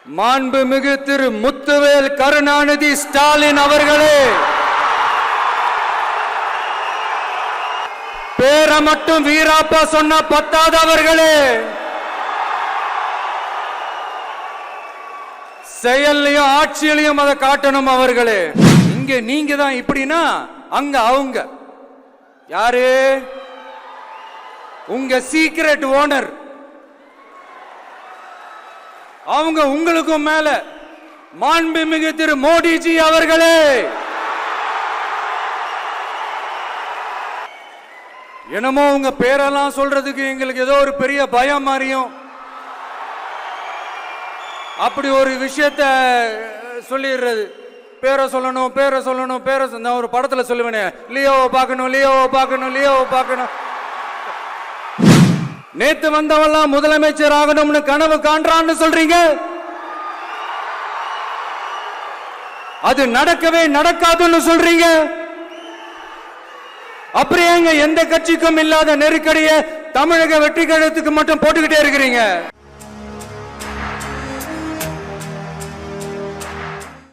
மாண்புமிகு திரு முத்துவேல் கருணாநிதி ஸ்டாலின் அவர்களே, பேரை மட்டும் வீராப்பா சொன்ன பத்தாதவர்களே, செயல்லையும் ஆட்சியிலையும் அதை காட்டணும் அவர்களே. இங்க நீங்க தான் இப்படின்னா அங்க அவங்க யாரு? உங்க சீக்ரெட் ஓனர். அவங்க உங்களுக்கும் மேல மாண்புமிகு திரு மோடிஜி அவர்களே, என்னமோ உங்க பேரெல்லாம் சொல்றதுக்கு எங்களுக்கு ஏதோ ஒரு பெரிய பயம் மாதிரியும் அப்படி ஒரு விஷயத்த சொல்லிடுறது. பேரை சொல்லணும், பேரை சொல்லணும், பேரை நான் ஒரு படத்துல சொல்லுவேனே, லியோவை பார்க்கணும், லியோவை பார்க்கணும், லியோவை பார்க்கணும். நேத்து வந்தவெல்லாம் முதலமைச்சர் ஆகணும்னு கனவு காண்றான்னு சொல்றீங்க. அது நடக்கவே நடக்காதுன்னு சொல்றீங்க. அப்படியே எந்த கட்சிக்கும் இல்லாத நெருக்கடியை தமிழக வெற்றி கழகத்துக்கு மட்டும் போட்டுக்கிட்டே இருக்கிறீங்க.